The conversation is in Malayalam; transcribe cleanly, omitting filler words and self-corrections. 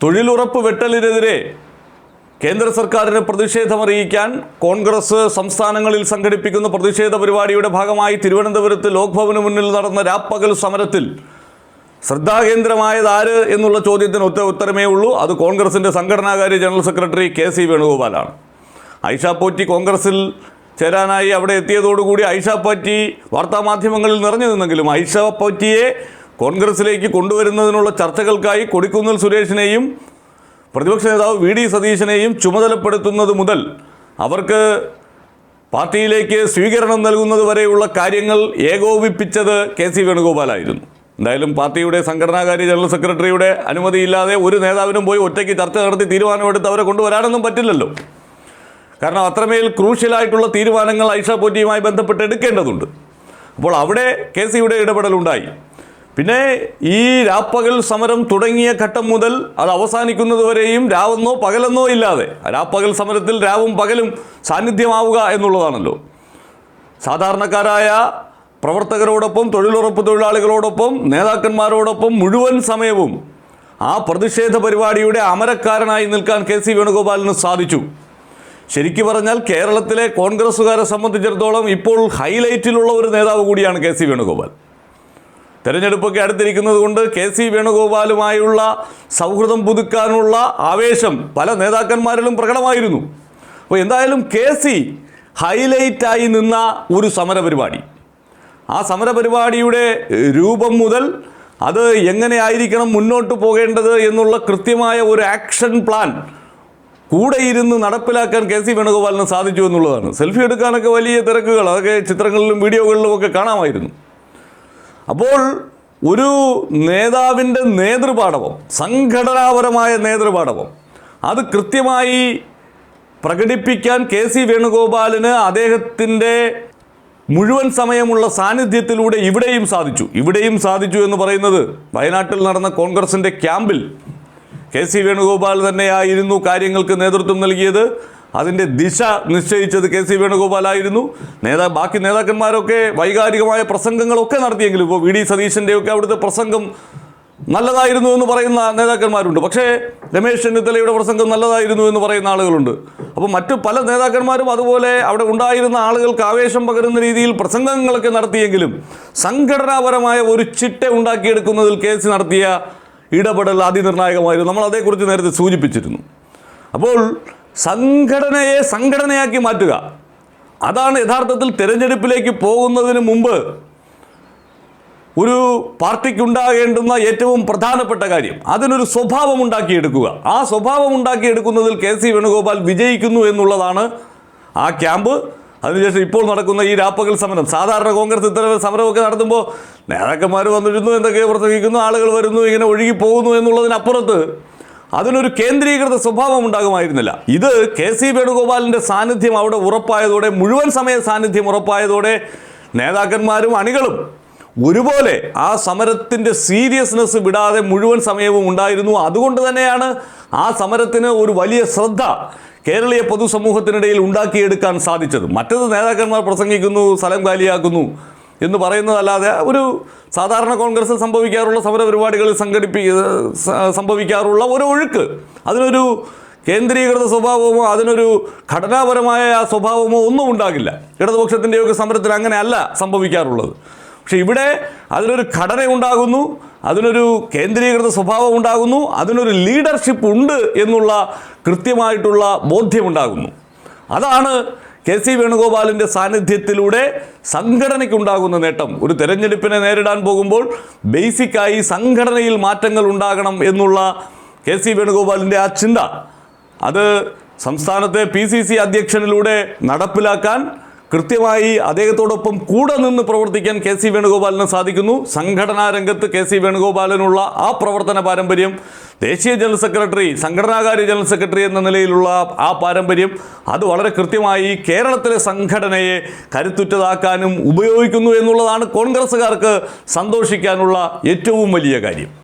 തൊഴിലുറപ്പ് വെട്ടലിനെതിരെ കേന്ദ്ര സർക്കാരിന് പ്രതിഷേധമറിയിക്കാൻ കോൺഗ്രസ് സംസ്ഥാനങ്ങളിൽ സംഘടിപ്പിക്കുന്ന പ്രതിഷേധ പരിപാടിയുടെ ഭാഗമായി തിരുവനന്തപുരത്ത് ലോക്ഭവന് മുന്നിൽ നടന്ന രാപ്പകൽ സമരത്തിൽ ശ്രദ്ധാകേന്ദ്രമായത് ആര് എന്നുള്ള ചോദ്യത്തിന് ഉത്തരമേ ഉള്ളൂ. അത് കോൺഗ്രസിൻ്റെ സംഘടനാകാര്യ ജനറൽ സെക്രട്ടറി കെ.സി. വേണുഗോപാലാണ്. ഐഷ പോറ്റി കോൺഗ്രസിൽ ചേരാനായി അവിടെ എത്തിയതോടുകൂടി ഐഷ പോറ്റി വാർത്താമാധ്യമങ്ങളിൽ നിറഞ്ഞു നിന്നെങ്കിലും ഐഷ പോറ്റിയെ കോൺഗ്രസിലേക്ക് കൊണ്ടുവരുന്നതിനുള്ള ചർച്ചകൾക്കായി കൊടിക്കുന്നിൽ സുരേഷിനെയും പ്രതിപക്ഷ നേതാവ് വി.ഡി. സതീശനെയും ചുമതലപ്പെടുത്തുന്നത് മുതൽ അവർക്ക് പാർട്ടിയിലേക്ക് സ്വീകരണം നൽകുന്നത് വരെയുള്ള കാര്യങ്ങൾ ഏകോപിപ്പിച്ചത് കെ.സി. വേണുഗോപാലായിരുന്നു. എന്തായാലും പാർട്ടിയുടെ സംഘടനാകാര്യ ജനറൽ സെക്രട്ടറിയുടെ അനുമതിയില്ലാതെ ഒരു നേതാവിനും പോയി ഒറ്റയ്ക്ക് ചർച്ച നടത്തി തീരുമാനമെടുത്ത് അവരെ കൊണ്ടുവരാനൊന്നും പറ്റില്ലല്ലോ. കാരണം അത്രമേൽ ക്രൂഷ്യലായിട്ടുള്ള തീരുമാനങ്ങൾ ഐഷ പോറ്റിയുമായി ബന്ധപ്പെട്ട് എടുക്കേണ്ടതുണ്ട്. അപ്പോൾ അവിടെ കെ.സിയുടെ ഇടപെടലുണ്ടായി. പിന്നെ ഈ രാപ്പകൽ സമരം തുടങ്ങിയ ഘട്ടം മുതൽ അത് അവസാനിക്കുന്നതുവരെയും രാവെന്നോ പകലെന്നോ ഇല്ലാതെ രാപ്പകൽ സമരത്തിൽ രാവും പകലും സാന്നിധ്യമാവുക എന്നുള്ളതാണല്ലോ. സാധാരണക്കാരായ പ്രവർത്തകരോടൊപ്പം തൊഴിലുറപ്പ് തൊഴിലാളികളോടൊപ്പം നേതാക്കന്മാരോടൊപ്പം മുഴുവൻ സമയവും ആ പ്രതിഷേധ പരിപാടിയുടെ അമരക്കാരനായി നിൽക്കാൻ കെ.സി. വേണുഗോപാലിന് സാധിച്ചു. ശരിക്കു പറഞ്ഞാൽ കേരളത്തിലെ കോൺഗ്രസ്സുകാരെ സംബന്ധിച്ചിടത്തോളം ഇപ്പോൾ ഹൈലൈറ്റിലുള്ള ഒരു നേതാവ് കൂടിയാണ് കെ.സി. വേണുഗോപാൽ. തെരഞ്ഞെടുപ്പൊക്കെ അടുത്തിരിക്കുന്നത് കൊണ്ട് കെ.സി. വേണുഗോപാലുമായുള്ള സൗഹൃദം പുതുക്കാനുള്ള ആവേശം പല നേതാക്കന്മാരിലും പ്രകടമായിരുന്നു. അപ്പോൾ എന്തായാലും കെ.സി. ഹൈലൈറ്റായി നിന്ന ഒരു സമരപരിപാടി, ആ സമരപരിപാടിയുടെ രൂപം മുതൽ അത് എങ്ങനെയായിരിക്കണം മുന്നോട്ട് പോകേണ്ടത് എന്നുള്ള കൃത്യമായ ഒരു ആക്ഷൻ പ്ലാൻ കൂടെ ഇരുന്ന് നടപ്പിലാക്കാൻ കെ.സി. വേണുഗോപാലിന് സാധിച്ചു എന്നുള്ളതാണ്. സെൽഫി എടുക്കാനൊക്കെ വലിയ തിരക്കുകൾ അതൊക്കെ ചിത്രങ്ങളിലും വീഡിയോകളിലും ഒക്കെ കാണാമായിരുന്നു. അപ്പോൾ ഒരു നേതാവിൻ്റെ നേതൃപാടവം, സംഘടനാപരമായ നേതൃപാടവം അത് കൃത്യമായി പ്രകടിപ്പിക്കാൻ കെ.സി. വേണുഗോപാലിന് അദ്ദേഹത്തിൻ്റെ മുഴുവൻ സമയമുള്ള സാന്നിധ്യത്തിലൂടെ ഇവിടെയും സാധിച്ചു എന്ന് പറയുന്നത് വയനാട്ടിൽ നടന്ന കോൺഗ്രസിൻ്റെ ക്യാമ്പിൽ കെ.സി. വേണുഗോപാൽ തന്നെയായിരുന്നു കാര്യങ്ങൾക്ക് നേതൃത്വം നൽകിയത്. അതിൻ്റെ ദിശ നിശ്ചയിച്ചത് കെ.സി. വേണുഗോപാലായിരുന്നു. ബാക്കി നേതാക്കന്മാരൊക്കെ വൈകാരികമായ പ്രസംഗങ്ങളൊക്കെ നടത്തിയെങ്കിലും ഇപ്പോൾ വി.ഡി. സതീശൻ്റെയൊക്കെ അവിടുത്തെ പ്രസംഗം നല്ലതായിരുന്നു എന്ന് പറയുന്ന നേതാക്കന്മാരുണ്ട്. പക്ഷേ രമേശ് ചെന്നിത്തലയുടെ പ്രസംഗം നല്ലതായിരുന്നു എന്ന് പറയുന്ന ആളുകളുണ്ട്. അപ്പോൾ മറ്റു പല നേതാക്കന്മാരും അതുപോലെ അവിടെ ഉണ്ടായിരുന്ന ആളുകൾക്ക് ആവേശം പകരുന്ന രീതിയിൽ പ്രസംഗങ്ങളൊക്കെ നടത്തിയെങ്കിലും സംഘടനാപരമായ ഒരു ചിട്ട ഉണ്ടാക്കിയെടുക്കുന്നതിൽ കെ.സി. നടത്തിയ ഇടപെടൽ അതിനിർണായകമായിരുന്നു. നമ്മൾ അതേക്കുറിച്ച് നേരത്തെ സൂചിപ്പിച്ചിരുന്നു. അപ്പോൾ സംഘടനയെ സംഘടനയാക്കി മാറ്റുക, അതാണ് യഥാർത്ഥത്തിൽ തിരഞ്ഞെടുപ്പിലേക്ക് പോകുന്നതിന് മുമ്പ് ഒരു പാർട്ടിക്കുണ്ടാകേണ്ടുന്ന ഏറ്റവും പ്രധാനപ്പെട്ട കാര്യം. അതിനൊരു സ്വഭാവം ഉണ്ടാക്കിയെടുക്കുക. ആ സ്വഭാവം ഉണ്ടാക്കിയെടുക്കുന്നതിൽ കെ.സി. വേണുഗോപാൽ വിജയിക്കുന്നു എന്നുള്ളതാണ് ആ ക്യാമ്പ്. അതിനുശേഷം ഇപ്പോൾ നടക്കുന്ന ഈ രാപ്പകൽ സമരം, സാധാരണ കോൺഗ്രസ് ഇത്തരം സമരമൊക്കെ നടത്തുമ്പോൾ നേതാക്കന്മാർ വന്നിരുന്നു, എന്തൊക്കെയോ പ്രസംഗിക്കുന്നു, ആളുകൾ വരുന്നു, ഇങ്ങനെ ഒഴുകി പോകുന്നു എന്നുള്ളതിനപ്പുറത്ത് അതിനൊരു കേന്ദ്രീകൃത സ്വഭാവം ഉണ്ടാകുമായിരുന്നില്ല. ഇത് കെ.സി. വേണുഗോപാലിൻ്റെ സാന്നിധ്യം അവിടെ ഉറപ്പായതോടെ, മുഴുവൻ സമയ സാന്നിധ്യം ഉറപ്പായതോടെ നേതാക്കന്മാരും അണികളും ഒരുപോലെ ആ സമരത്തിൻ്റെ സീരിയസ്നെസ് വിടാതെ മുഴുവൻ സമയവും ഉണ്ടായിരുന്നു. അതുകൊണ്ട് തന്നെയാണ് ആ സമരത്തിന് ഒരു വലിയ ശ്രദ്ധ കേരളീയ പൊതുസമൂഹത്തിനിടയിൽ ഉണ്ടാക്കിയെടുക്കാൻ സാധിച്ചത്. മറ്റത് നേതാക്കന്മാർ പ്രസംഗിക്കുന്നു, സ്ഥലം കാലിയാക്കുന്നു എന്ന് പറയുന്നതല്ലാതെ ഒരു സാധാരണ കോൺഗ്രസ് സംഭവിക്കാറുള്ള സമരപരിപാടികളിൽ സംഭവിക്കാറുള്ള ഒരു ഒഴുക്ക്, അതിനൊരു കേന്ദ്രീകൃത സ്വഭാവമോ അതിനൊരു ഘടനാപരമായ സ്വഭാവമോ ഒന്നും ഉണ്ടാകില്ല. ഇടതുപക്ഷത്തിൻ്റെയൊക്കെ സമരത്തിൽ അങ്ങനെയല്ല സംഭവിക്കാറുള്ളത്. പക്ഷെ ഇവിടെ അതിനൊരു ഘടന ഉണ്ടാകുന്നു, അതിനൊരു കേന്ദ്രീകൃത സ്വഭാവം ഉണ്ടാകുന്നു, അതിനൊരു ലീഡർഷിപ്പ് ഉണ്ട് എന്നുള്ള കൃത്യമായിട്ടുള്ള ബോധ്യമുണ്ടാകുന്നു. അതാണ് കെ.സി. വേണുഗോപാലിൻ്റെ സാന്നിധ്യത്തിലൂടെ സംഘടനയ്ക്കുണ്ടാകുന്ന നേട്ടം. ഒരു തെരഞ്ഞെടുപ്പിനെ നേരിടാൻ പോകുമ്പോൾ ബേസിക്കായി സംഘടനയിൽ മാറ്റങ്ങൾ ഉണ്ടാകണം എന്നുള്ള കെ.സി. വേണുഗോപാലിൻ്റെ ആ ചിന്ത, അത് സംസ്ഥാനത്തെ PCC അധ്യക്ഷനിലൂടെ നടപ്പിലാക്കാൻ കൃത്യമായി അദ്ദേഹത്തോടൊപ്പം കൂടെ നിന്ന് പ്രവർത്തിക്കാൻ കെ.സി. വേണുഗോപാലിന് സാധിക്കുന്നു. സംഘടനാ രംഗത്ത് കെ.സി. വേണുഗോപാലിനുള്ള ആ പ്രവർത്തന പാരമ്പര്യം, ദേശീയ ജനറൽ സെക്രട്ടറി, സംഘടനാകാര്യ ജനറൽ സെക്രട്ടറി എന്ന നിലയിലുള്ള ആ പാരമ്പര്യം, അത് വളരെ കൃത്യമായി കേരളത്തിലെ സംഘടനയെ കരുത്തുറ്റതാക്കാനും ഉപയോഗിക്കുന്നു എന്നുള്ളതാണ് കോൺഗ്രസ്സുകാർക്ക് സന്തോഷിക്കാനുള്ള ഏറ്റവും വലിയ കാര്യം.